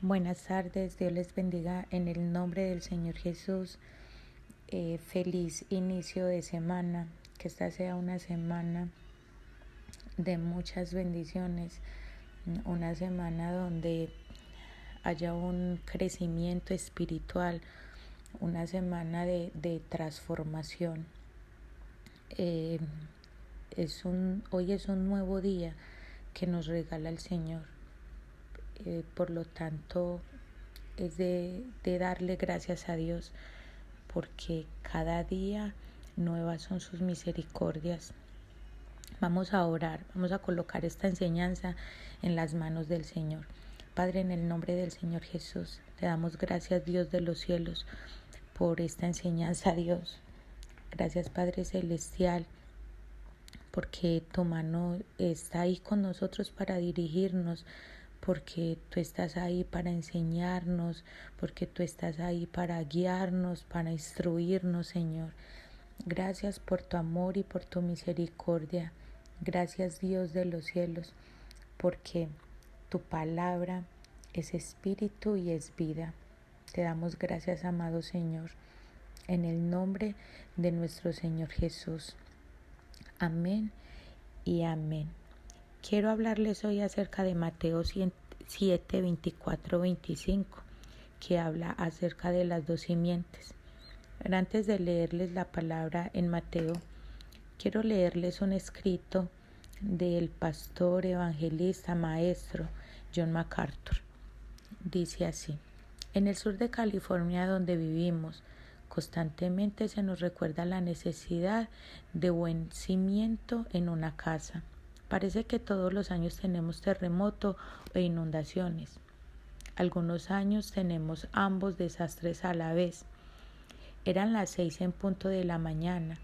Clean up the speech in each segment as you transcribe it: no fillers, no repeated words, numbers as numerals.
Buenas tardes, Dios les bendiga en el nombre del Señor Jesús. Feliz inicio de semana, que esta sea una semana de muchas bendiciones, una semana donde haya un crecimiento espiritual, una semana de transformación. Hoy es un nuevo día que nos regala el Señor. Por lo tanto, es de darle gracias a Dios, porque cada día nuevas son sus misericordias. Vamos a orar, vamos a colocar esta enseñanza en las manos del Señor. Padre, en el nombre del Señor Jesús, te damos gracias, Dios de los cielos, por esta enseñanza, Dios. Gracias, Padre Celestial, porque tu mano está ahí con nosotros para dirigirnos, porque tú estás ahí para enseñarnos, porque tú estás ahí para guiarnos, para instruirnos, Señor. Gracias por tu amor y por tu misericordia. Gracias, Dios de los cielos, porque tu palabra es espíritu y es vida. Te damos gracias, amado Señor, en el nombre de nuestro Señor Jesús. Amén y amén. Quiero hablarles hoy acerca de Mateo 7, 24, 25, que habla acerca de las dos simientes. Pero antes de leerles la palabra en Mateo, quiero leerles un escrito del pastor, evangelista, maestro John MacArthur. Dice así: en el sur de California, donde vivimos, constantemente se nos recuerda la necesidad de buen cimiento en una casa. Parece que todos los años tenemos terremoto e inundaciones. Algunos años tenemos ambos desastres a la vez. Eran las 6 en punto de la mañana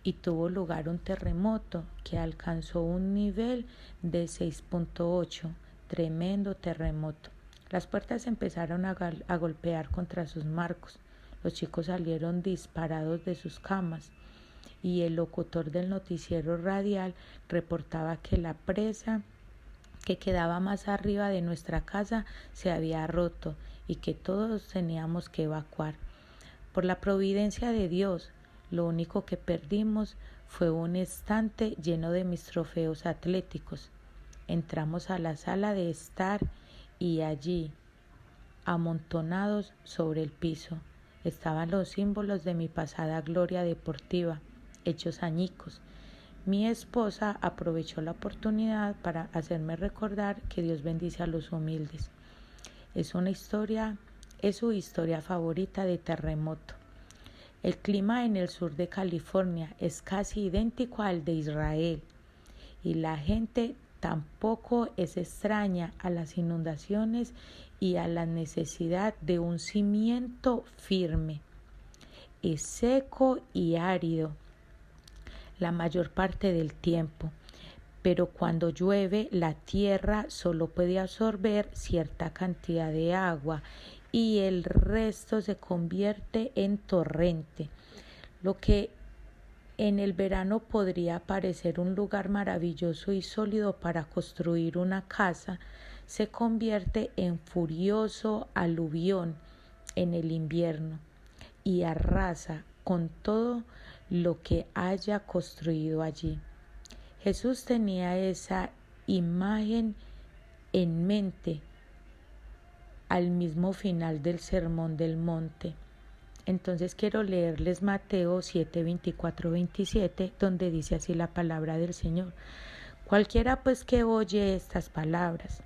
y tuvo lugar un terremoto que alcanzó un nivel de 6.8, tremendo terremoto. Las puertas empezaron a golpear contra sus marcos. Los chicos salieron disparados de sus camas y el locutor del noticiero radial reportaba que la presa que quedaba más arriba de nuestra casa se había roto y que todos teníamos que evacuar. Por la providencia de Dios, lo único que perdimos fue un estante lleno de mis trofeos atléticos. Entramos a la sala de estar y allí, amontonados sobre el piso, estaban los símbolos de mi pasada gloria deportiva, hechos añicos. Mi esposa aprovechó la oportunidad para hacerme recordar que Dios bendice a los humildes. Es su historia favorita de terremoto. El clima en el sur de California es casi idéntico al de Israel y la gente tampoco es extraña a las inundaciones y a la necesidad de un cimiento firme. Es seco y árido la mayor parte del tiempo, pero cuando llueve la tierra solo puede absorber cierta cantidad de agua y el resto se convierte en torrente. Lo que en el verano podría parecer un lugar maravilloso y sólido para construir una casa, se convierte en furioso aluvión en el invierno y arrasa con todo lo que haya construido allí. Jesús tenía esa imagen en mente al mismo final del Sermón del Monte. Entonces quiero leerles Mateo 7, 24, 27, donde dice así la palabra del Señor. Cualquiera pues que oye estas palabras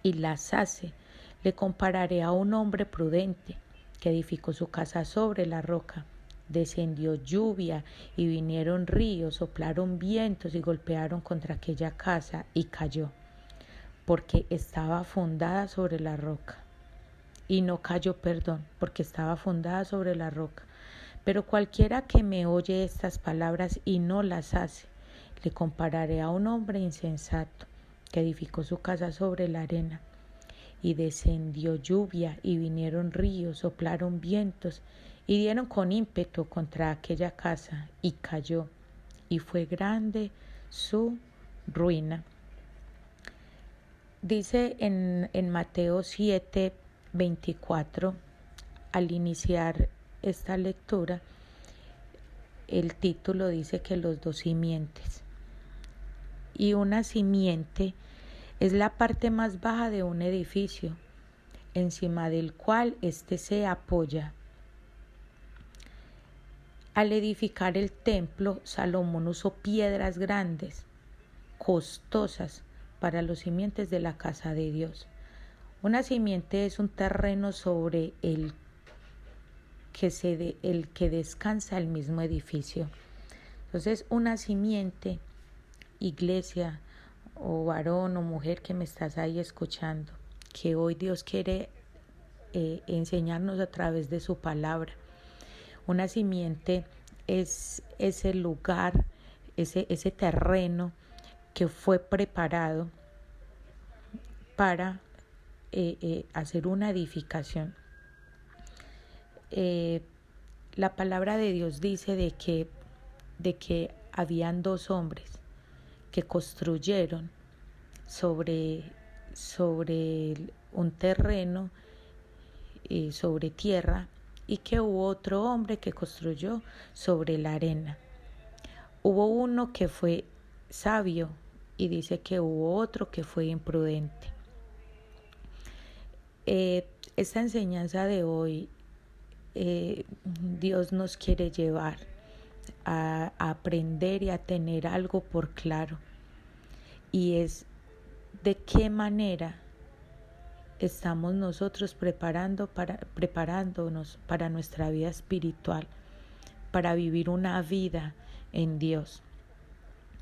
y las hace, le compararé a un hombre prudente que edificó su casa sobre la roca. Descendió lluvia y vinieron ríos, soplaron vientos y golpearon contra aquella casa y cayó, porque estaba fundada sobre la roca. Y no cayó, porque estaba fundada sobre la roca. Pero cualquiera que me oye estas palabras y no las hace, le compararé a un hombre insensato que edificó su casa sobre la arena. Y descendió lluvia y vinieron ríos, soplaron vientos y dieron con ímpetu contra aquella casa y cayó, y fue grande su ruina. Dice en Mateo 7:24, al iniciar esta lectura, el título dice que los dos simientes. Y una simiente es la parte más baja de un edificio, encima del cual éste se apoya. Al edificar el templo, Salomón usó piedras grandes, costosas, para los simientes de la casa de Dios. Una simiente es un terreno sobre el que descansa el mismo edificio. Entonces, una simiente, iglesia o varón o mujer que me estás ahí escuchando, que hoy Dios quiere enseñarnos a través de su palabra. Una simiente es ese lugar, ese terreno que fue preparado para hacer una edificación. La palabra de Dios dice de que habían dos hombres que construyeron sobre un terreno, sobre tierra, y que hubo otro hombre que construyó sobre la arena. Hubo uno que fue sabio y dice que hubo otro que fue imprudente. Esta enseñanza de hoy, Dios nos quiere llevar a aprender y a tener algo por claro, y es de qué manera estamos nosotros preparándonos para nuestra vida espiritual, para vivir una vida en Dios.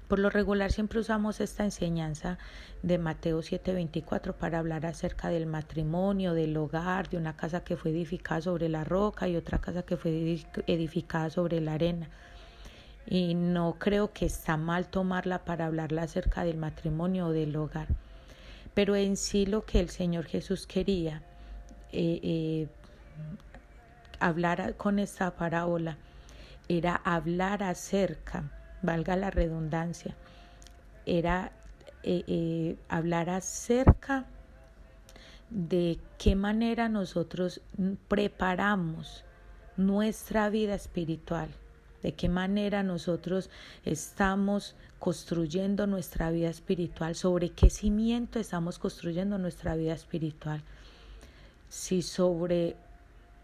Por lo regular siempre usamos esta enseñanza de Mateo 7:24 para hablar acerca del matrimonio, del hogar, de una casa que fue edificada sobre la roca y otra casa que fue edificada sobre la arena. Y no creo que está mal tomarla para hablarla acerca del matrimonio o del hogar. Pero en sí lo que el Señor Jesús quería hablar con esta parábola era hablar acerca, valga la redundancia, era hablar acerca de qué manera nosotros preparamos nuestra vida espiritual, de qué manera nosotros estamos construyendo nuestra vida espiritual, sobre qué cimiento estamos construyendo nuestra vida espiritual, si sobre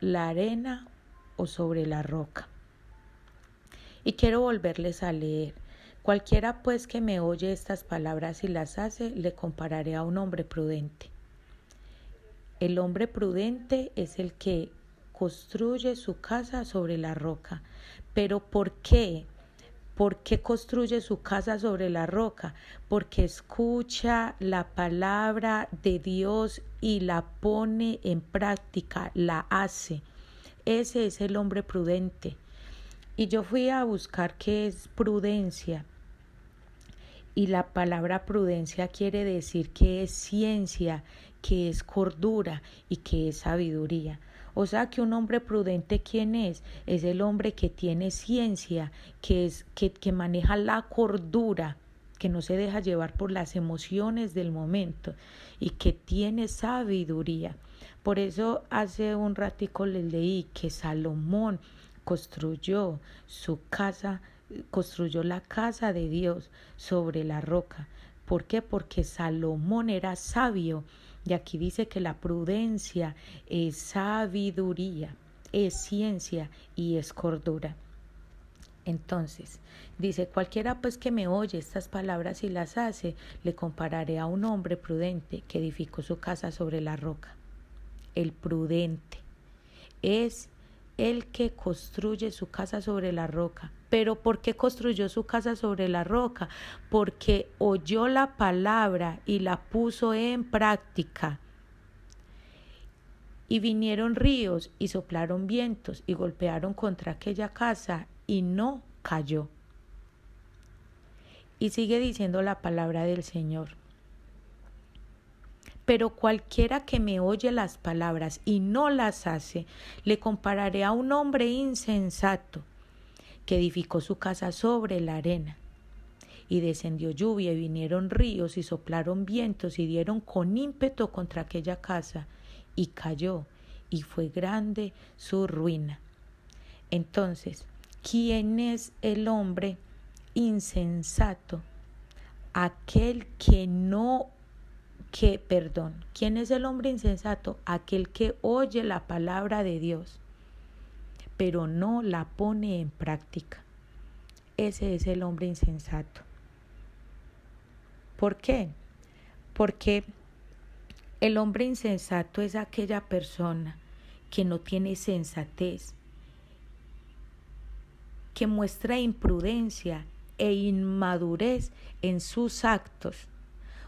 la arena o sobre la roca. Y quiero volverles a leer. Cualquiera pues que me oye estas palabras y las hace, le compararé a un hombre prudente. El hombre prudente es el que construye su casa sobre la roca. ¿Pero por qué? ¿Por qué construye su casa sobre la roca? Porque escucha la palabra de Dios y la pone en práctica, la hace. Ese es el hombre prudente. Y yo fui a buscar qué es prudencia. Y la palabra prudencia quiere decir que es ciencia, que es cordura y que es sabiduría. O sea que un hombre prudente, ¿quién es? Es el hombre que tiene ciencia, que maneja la cordura, que no se deja llevar por las emociones del momento y que tiene sabiduría. Por eso hace un ratico les leí que Salomón construyó la casa de Dios sobre la roca. ¿Por qué? Porque Salomón era sabio. Y aquí dice que la prudencia es sabiduría, es ciencia y es cordura. Entonces, dice, cualquiera pues que me oye estas palabras y las hace, le compararé a un hombre prudente que edificó su casa sobre la roca. El prudente es el que construye su casa sobre la roca. ¿Pero por qué construyó su casa sobre la roca? Porque oyó la palabra y la puso en práctica. Y vinieron ríos y soplaron vientos y golpearon contra aquella casa y no cayó. Y sigue diciendo la palabra del Señor. Pero cualquiera que me oye las palabras y no las hace, le compararé a un hombre insensato que edificó su casa sobre la arena. y descendió lluvia, y vinieron ríos, y soplaron vientos, y dieron con ímpetu contra aquella casa, y cayó, y fue grande su ruina. Entonces, ¿quién es el hombre insensato? ¿Quién es el hombre insensato? Aquel que oye la palabra de Dios, pero no la pone en práctica. Ese es el hombre insensato. ¿Por qué? Porque el hombre insensato es aquella persona que no tiene sensatez, que muestra imprudencia e inmadurez en sus actos.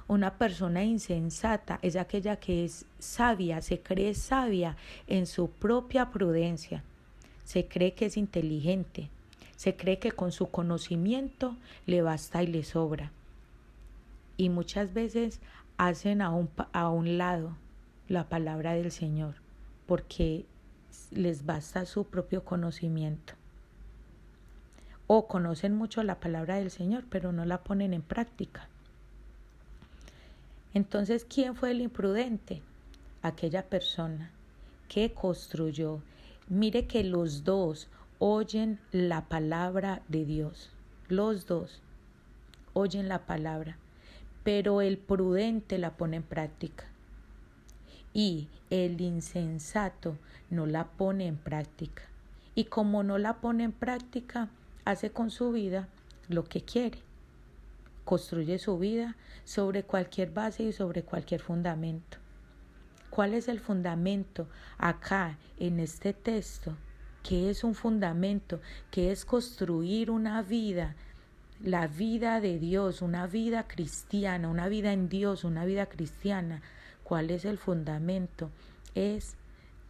Una persona insensata es aquella que es sabia, se cree sabia en su propia prudencia, se cree que es inteligente, se cree que con su conocimiento le basta y le sobra. Y muchas veces hacen a un lado la palabra del Señor porque les basta su propio conocimiento. O conocen mucho la palabra del Señor, pero no la ponen en práctica. Entonces, ¿quién fue el imprudente? Aquella persona que construyó. Mire que los dos oyen la palabra de Dios. Los dos oyen la palabra, pero el prudente la pone en práctica. Y el insensato no la pone en práctica. Y como no la pone en práctica, hace con su vida lo que quiere. Construye su vida sobre cualquier base y sobre cualquier fundamento. ¿Cuál es el fundamento acá en este texto? ¿Qué es un fundamento? ¿Qué es construir una vida? La vida de Dios, una vida cristiana, una vida en Dios, una vida cristiana. ¿Cuál es el fundamento? Es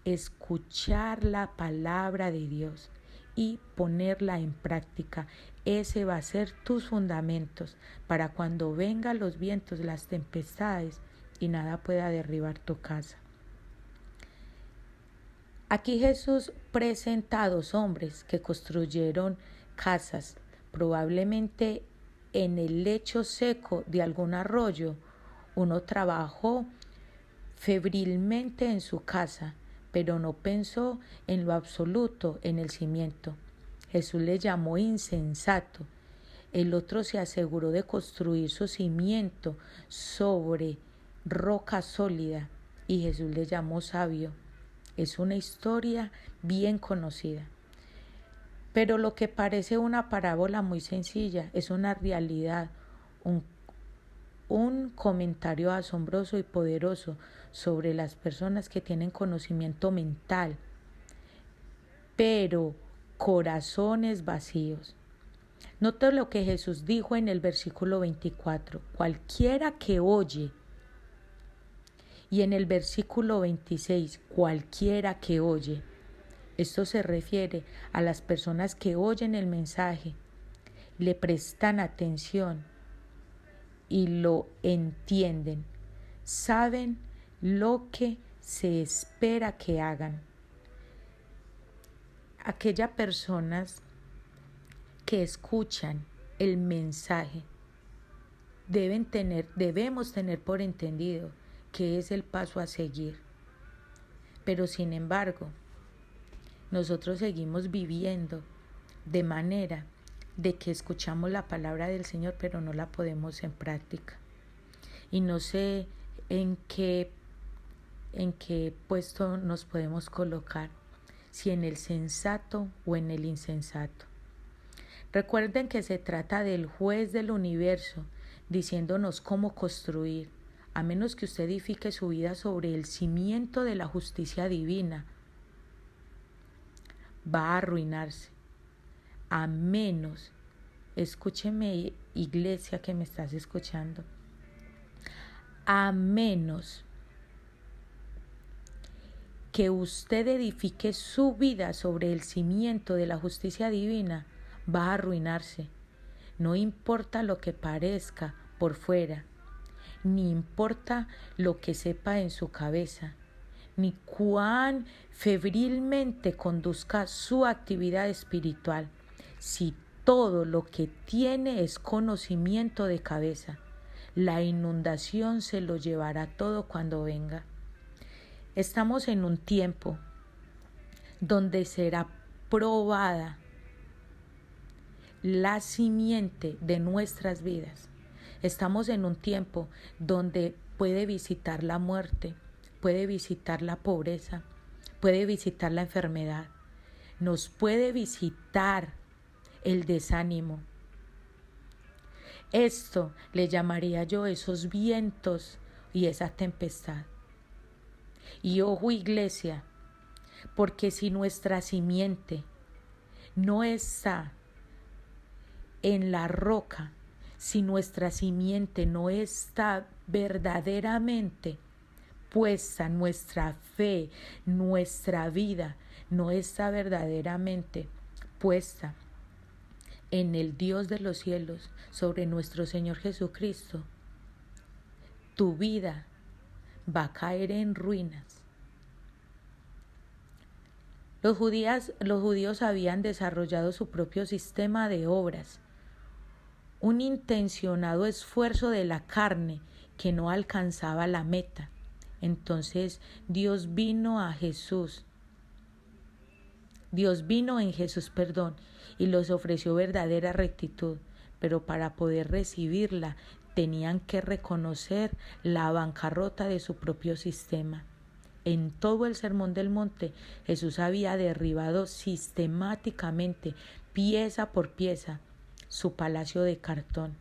escuchar la palabra de Dios y ponerla en práctica. Ese va a ser tus fundamentos para cuando vengan los vientos, las tempestades y nada pueda derribar tu casa. Aquí Jesús presenta a dos hombres que construyeron casas, probablemente en el lecho seco de algún arroyo. Uno trabajó febrilmente en su casa, pero no pensó en lo absoluto en el cimiento. Jesús le llamó insensato. El otro se aseguró de construir su cimiento sobre roca sólida y Jesús le llamó sabio. Es una historia bien conocida. Pero lo que parece una parábola muy sencilla es una realidad, un comentario asombroso y poderoso sobre las personas que tienen conocimiento mental, pero corazones vacíos. Nota lo que Jesús dijo en el versículo 24, cualquiera que oye, y en el versículo 26, cualquiera que oye. Esto se refiere a las personas que oyen el mensaje, le prestan atención y lo entienden, saben lo que se espera que hagan. Aquellas personas que escuchan el mensaje debemos tener por entendido que es el paso a seguir. Pero sin embargo, nosotros seguimos viviendo de manera de que escuchamos la palabra del Señor, pero no la podemos en práctica. Y no sé en qué puesto nos podemos colocar, si en el sensato o en el insensato. Recuerden que se trata del juez del universo, diciéndonos cómo construir, a menos que usted edifique su vida sobre el cimiento de la justicia divina, va a arruinarse. A menos, escúcheme iglesia que me estás escuchando, a menos que usted edifique su vida sobre el cimiento de la justicia divina, va a arruinarse. No importa lo que parezca por fuera, ni importa lo que sepa en su cabeza, ni cuán febrilmente conduzca su actividad espiritual. Si todo lo que tiene es conocimiento de cabeza. La inundación se lo llevará todo cuando venga. Estamos en un tiempo donde será probada la simiente de nuestras vidas. Estamos en un tiempo donde puede visitar la muerte, puede visitar la pobreza, puede visitar la enfermedad, nos puede visitar el desánimo. Esto le llamaría yo esos vientos y esa tempestad. Y ojo, iglesia, porque si nuestra simiente no está en la roca, si nuestra simiente no está verdaderamente puesta, nuestra fe, nuestra vida no está verdaderamente puesta en el Dios de los cielos, sobre nuestro Señor Jesucristo, tu vida va a caer en ruinas. Los judíos habían desarrollado su propio sistema de obras, un intencionado esfuerzo de la carne que no alcanzaba la meta. Entonces Dios vino en Jesús, y los ofreció verdadera rectitud, pero para poder recibirla tenían que reconocer la bancarrota de su propio sistema. En todo el Sermón del Monte, Jesús había derribado sistemáticamente, pieza por pieza, su palacio de cartón.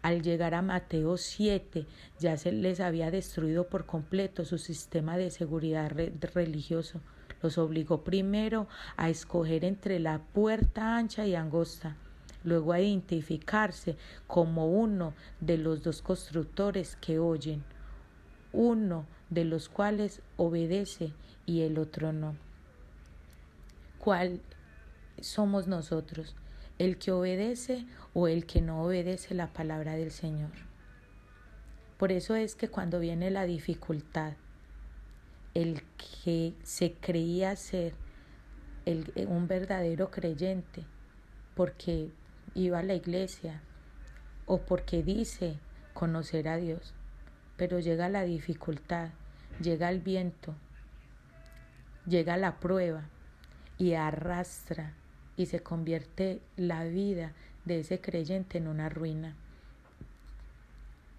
Al llegar a Mateo 7, ya se les había destruido por completo su sistema de seguridad religioso. Los obligó primero a escoger entre la puerta ancha y angosta, luego a identificarse como uno de los dos constructores que oyen, uno de los cuales obedece y el otro no. ¿Cuál somos nosotros? ¿El que obedece o el que no obedece la palabra del Señor? Por eso es que cuando viene la dificultad, el que se creía ser un verdadero creyente, porque iba a la iglesia o porque dice conocer a Dios, pero llega la dificultad, llega el viento, llega la prueba y arrastra y se convierte la vida de ese creyente en una ruina.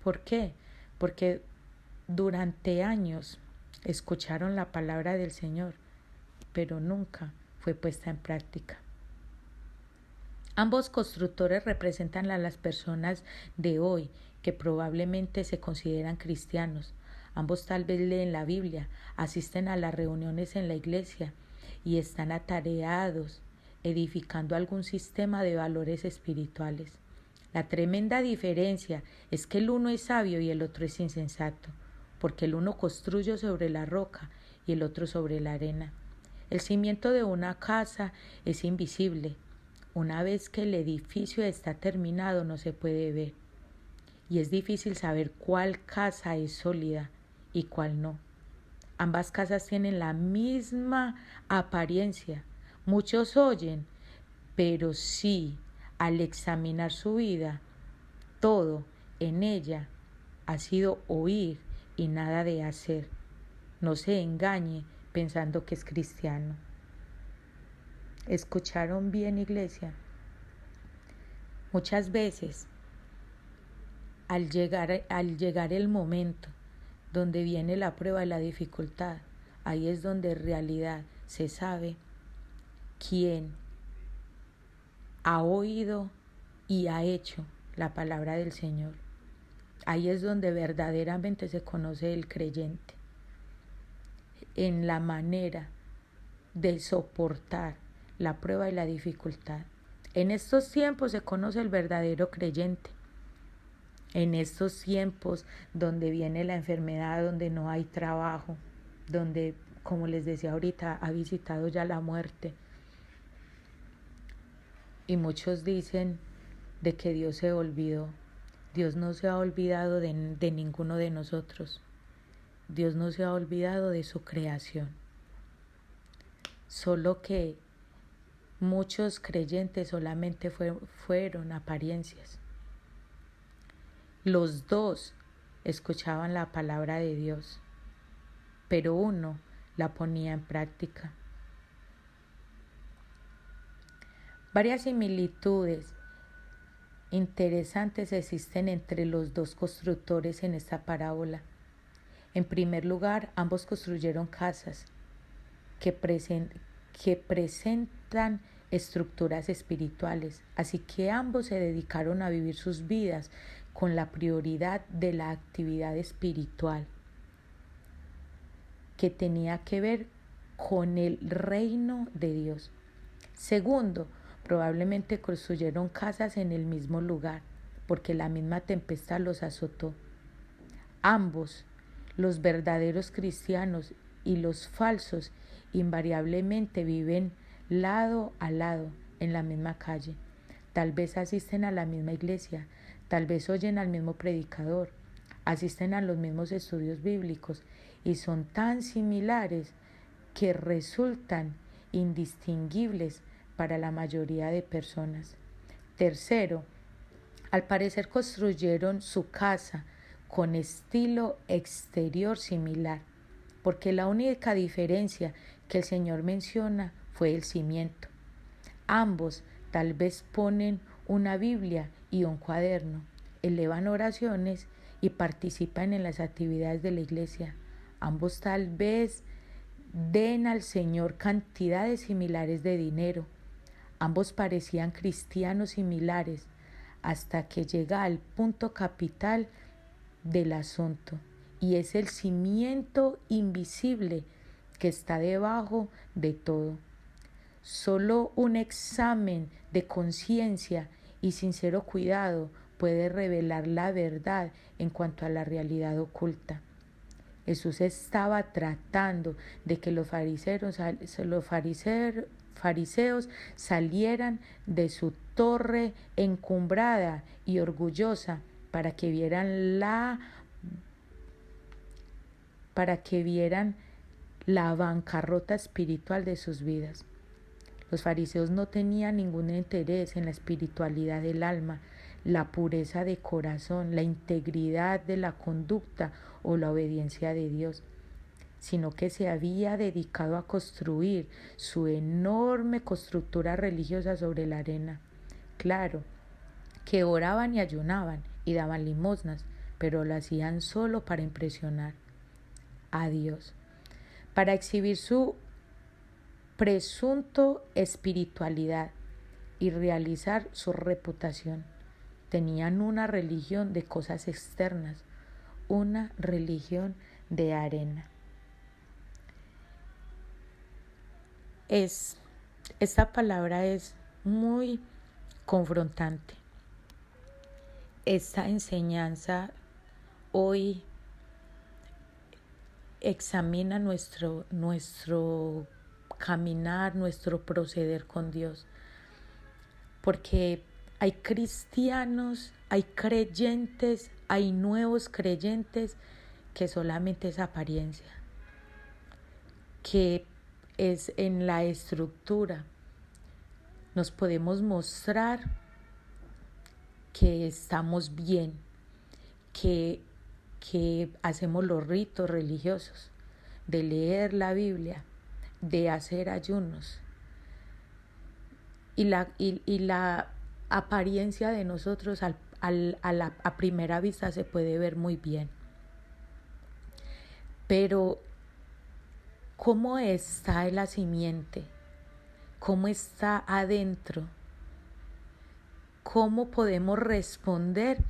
¿Por qué? Porque durante años escucharon la palabra del Señor, pero nunca fue puesta en práctica. Ambos constructores representan a las personas de hoy que probablemente se consideran cristianos. Ambos tal vez leen la Biblia, asisten a las reuniones en la iglesia y están atareados edificando algún sistema de valores espirituales. La tremenda diferencia es que el uno es sabio y el otro es insensato, porque el uno construye sobre la roca y el otro sobre la arena. El cimiento de una casa es invisible. Una vez que el edificio está terminado no se puede ver, y es difícil saber cuál casa es sólida y cuál no. Ambas casas tienen la misma apariencia. Muchos oyen, pero sí, al examinar su vida, todo en ella ha sido oír y nada de hacer. No se engañe pensando que es cristiano. ¿Escucharon bien, iglesia? Muchas veces, al llegar el momento donde viene la prueba y la dificultad, ahí es donde en realidad se sabe quién ha oído y ha hecho la palabra del Señor. Ahí es donde verdaderamente se conoce el creyente, en la manera de soportar la prueba y la dificultad. En estos tiempos se conoce el verdadero creyente. En estos tiempos donde viene la enfermedad, donde no hay trabajo, donde, como les decía ahorita, ha visitado ya la muerte. Y muchos dicen de que Dios se olvidó. Dios no se ha olvidado de ninguno de nosotros. Dios no se ha olvidado de su creación. Solo que Muchos creyentes solamente fueron apariencias. Los dos escuchaban la palabra de Dios, pero uno la ponía en práctica. Varias similitudes interesantes existen entre los dos constructores en esta parábola. En primer lugar, ambos construyeron casas que presentan estructuras espirituales, así que ambos se dedicaron a vivir sus vidas con la prioridad de la actividad espiritual que tenía que ver con el reino de Dios. Segundo, probablemente construyeron casas en el mismo lugar, porque la misma tempestad los azotó. Ambos, los verdaderos cristianos y los falsos, invariablemente viven lado a lado en la misma calle. Tal vez asisten a la misma iglesia, tal vez oyen al mismo predicador, asisten a los mismos estudios bíblicos y son tan similares que resultan indistinguibles para la mayoría de personas. Tercero, al parecer construyeron su casa con estilo exterior similar, porque la única diferencia que el Señor menciona fue el cimiento. Ambos tal vez ponen una Biblia y un cuaderno, elevan oraciones y participan en las actividades de la iglesia. Ambos tal vez den al Señor cantidades similares de dinero. Ambos parecían cristianos similares hasta que llega al punto capital del asunto, y es el cimiento invisible que está debajo de todo. Solo un examen de conciencia y sincero cuidado puede revelar la verdad en cuanto a la realidad oculta. Jesús estaba tratando de que los fariseos salieran de su torre encumbrada y orgullosa para que vieran la bancarrota espiritual de sus vidas. Los fariseos no tenían ningún interés en la espiritualidad del alma, la pureza de corazón, la integridad de la conducta o la obediencia de Dios, sino que se había dedicado a construir su enorme constructura religiosa sobre la arena. Claro, que oraban y ayunaban y daban limosnas, pero lo hacían solo para impresionar a Dios, para exhibir su presunto espiritualidad y realizar su reputación. Tenían una religión de cosas externas, una religión de arena. Esta palabra es muy confrontante. Esta enseñanza hoy examina nuestro caminar, nuestro proceder con Dios, porque hay cristianos, hay creyentes, hay nuevos creyentes que solamente es apariencia, que es en la estructura. Nos podemos mostrar que estamos bien, que hacemos los ritos religiosos, de leer la Biblia, de hacer ayunos. Y la apariencia de nosotros a primera vista se puede ver muy bien. Pero, ¿cómo está la simiente? ¿Cómo está adentro? ¿Cómo podemos responder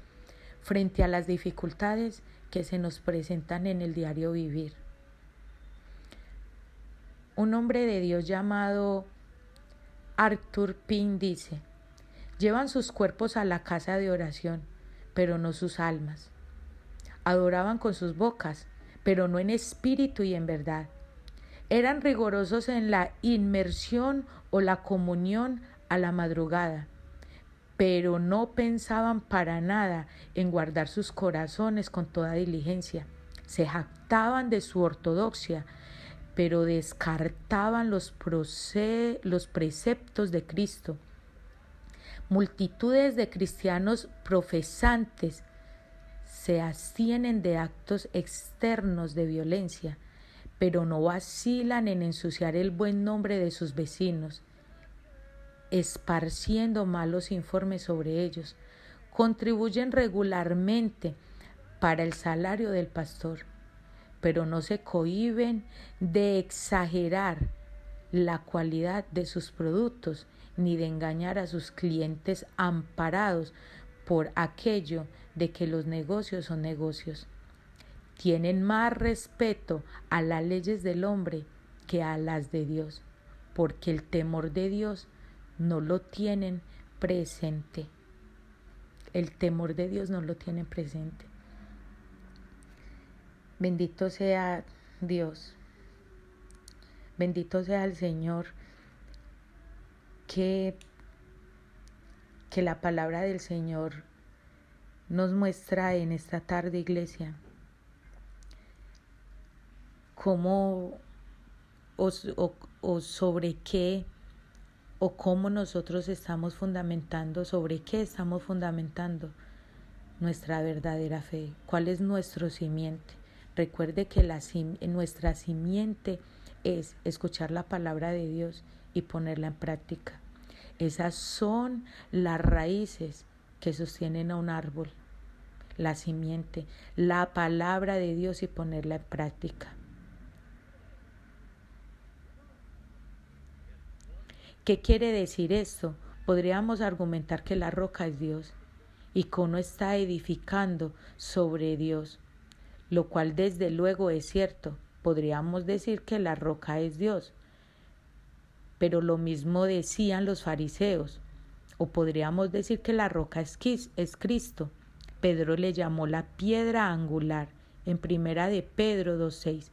frente a las dificultades que se nos presentan en el diario vivir? Un hombre de Dios llamado Arthur Pym dice: llevan sus cuerpos a la casa de oración, pero no sus almas. Adoraban con sus bocas, pero no en espíritu y en verdad. Eran rigurosos en la inmersión o la comunión a la madrugada, pero no pensaban para nada en guardar sus corazones con toda diligencia. Se jactaban de su ortodoxia, pero descartaban los preceptos de Cristo. Multitudes de cristianos profesantes se abstienen de actos externos de violencia, pero no vacilan en ensuciar el buen nombre de sus vecinos, esparciendo malos informes sobre ellos. Contribuyen regularmente para el salario del pastor, pero no se cohíben de exagerar la cualidad de sus productos ni de engañar a sus clientes amparados por aquello de que los negocios son negocios. Tienen más respeto a las leyes del hombre que a las de Dios, porque el temor de Dios no lo tienen presente. El temor de Dios no lo tienen presente. Bendito sea Dios. Bendito sea el Señor, que la palabra del Señor nos muestra en esta tarde, iglesia, cómo o sobre qué o cómo nosotros estamos fundamentando, sobre qué estamos fundamentando nuestra verdadera fe, cuál es nuestro simiente. Recuerde que nuestra simiente es escuchar la palabra de Dios y ponerla en práctica. Esas son las raíces que sostienen a un árbol, la simiente, la palabra de Dios y ponerla en práctica. ¿Qué quiere decir esto? Podríamos argumentar que la roca es Dios y que uno está edificando sobre Dios, lo cual desde luego es cierto. Podríamos decir que la roca es Dios, pero lo mismo decían los fariseos, o podríamos decir que la roca es Cristo. Pedro le llamó la piedra angular en primera de Pedro 2:6.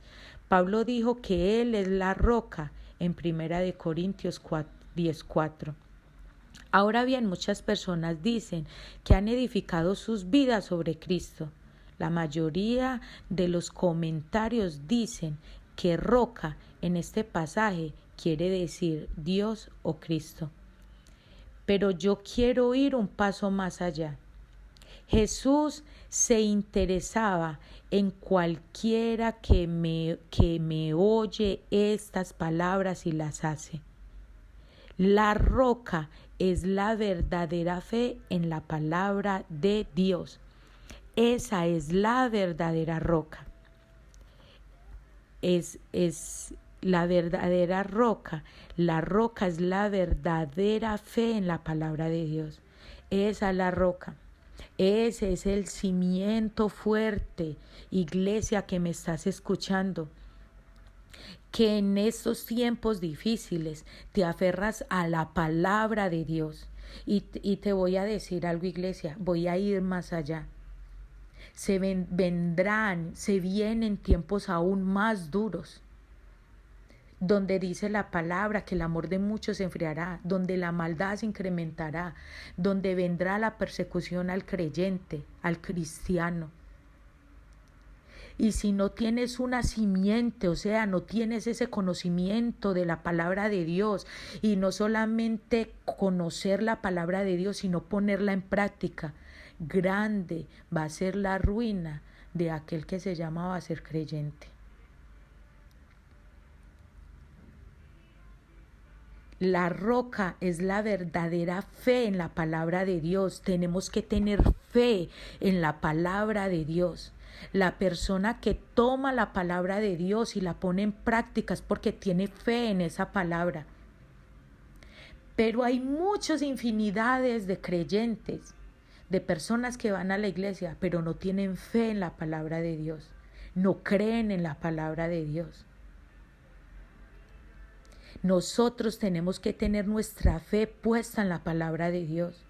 Pablo dijo que él es la roca en primera de Corintios 10:4. Ahora bien, muchas personas dicen que han edificado sus vidas sobre Cristo. La mayoría de los comentarios dicen que roca en este pasaje quiere decir Dios o Cristo. Pero yo quiero ir un paso más allá. Jesús se interesaba en cualquiera que me oye estas palabras y las hace. La roca es la verdadera fe en la palabra de Dios. Esa es la verdadera roca. Es la verdadera roca. La roca es la verdadera fe en la palabra de Dios. Esa es la roca. Ese es el cimiento fuerte, iglesia que me estás escuchando, que en estos tiempos difíciles te aferras a la palabra de Dios. Y te voy a decir algo, iglesia, voy a ir más allá. Se vienen tiempos aún más duros, donde dice la palabra que el amor de muchos se enfriará, donde la maldad se incrementará, donde vendrá la persecución al creyente, al cristiano. Y si no tienes una simiente, o sea, no tienes ese conocimiento de la palabra de Dios, y no solamente conocer la palabra de Dios, sino ponerla en práctica, grande va a ser la ruina de aquel que se llamaba a ser creyente. La roca es la verdadera fe en la palabra de Dios. Tenemos que tener fe en la palabra de Dios. La persona que toma la palabra de Dios y la pone en práctica es porque tiene fe en esa palabra. Pero hay muchas infinidades de creyentes, de personas que van a la iglesia, pero no tienen fe en la palabra de Dios. No creen en la palabra de Dios. Nosotros tenemos que tener nuestra fe puesta en la palabra de Dios.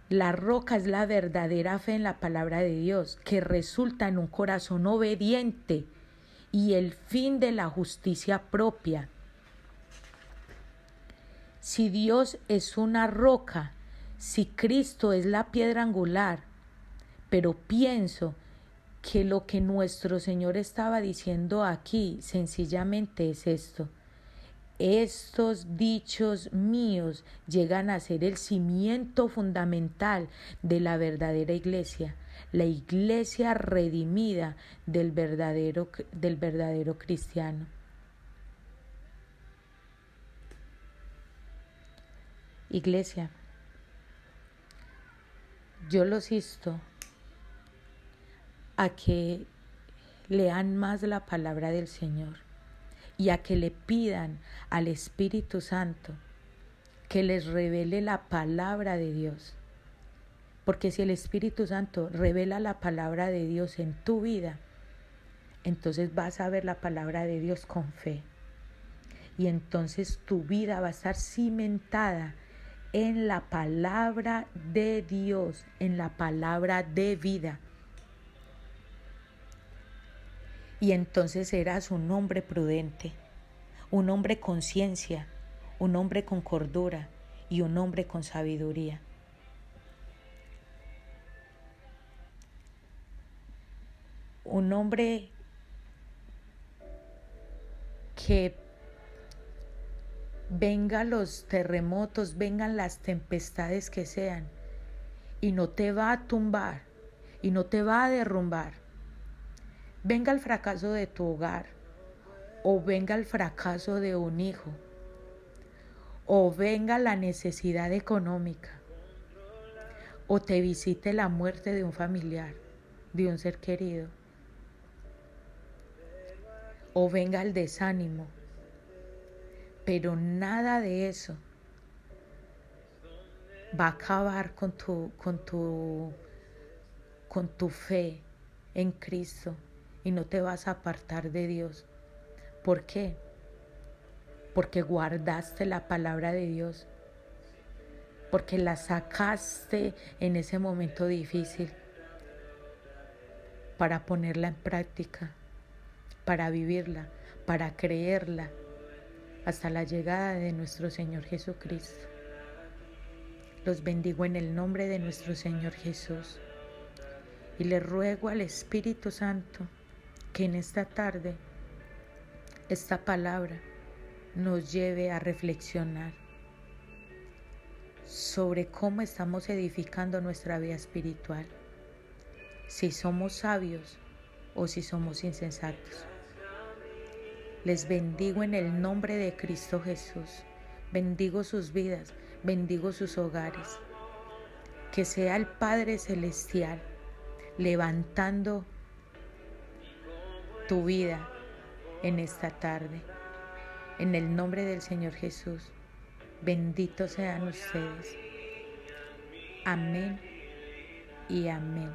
La roca es la verdadera fe en la palabra de Dios, que resulta en un corazón obediente y el fin de la justicia propia. Si Dios es una roca, si Cristo es la piedra angular, pero pienso que lo que nuestro Señor estaba diciendo aquí sencillamente es esto. Estos dichos míos llegan a ser el cimiento fundamental de la verdadera iglesia, la iglesia redimida del verdadero cristiano. Iglesia, yo los insto a que lean más la palabra del Señor y a que le pidan al Espíritu Santo que les revele la palabra de Dios. Porque si el Espíritu Santo revela la palabra de Dios en tu vida, entonces vas a ver la palabra de Dios con fe. Y entonces tu vida va a estar cimentada en la palabra de Dios, en la palabra de vida. Y entonces serás un hombre prudente, un hombre con ciencia, un hombre con cordura y un hombre con sabiduría. Un hombre que vengan los terremotos, vengan las tempestades que sean, y no te va a tumbar, y no te va a derrumbar. Venga el fracaso de tu hogar, o venga el fracaso de un hijo, o venga la necesidad económica, o te visite la muerte de un familiar, de un ser querido, o venga el desánimo, pero nada de eso va a acabar con tu fe en Cristo y no te vas a apartar de Dios. ¿Por qué? Porque guardaste la palabra de Dios, porque la sacaste en ese momento difícil para ponerla en práctica, para vivirla, para creerla, hasta la llegada de nuestro Señor Jesucristo. Los bendigo en el nombre de nuestro Señor Jesús y le ruego al Espíritu Santo que en esta tarde esta palabra nos lleve a reflexionar sobre cómo estamos edificando nuestra vida espiritual, si somos sabios o si somos insensatos. Les bendigo en el nombre de Cristo Jesús. Bendigo sus vidas, bendigo sus hogares. Que sea el Padre Celestial levantando tu vida en esta tarde. En el nombre del Señor Jesús, benditos sean ustedes. Amén y amén.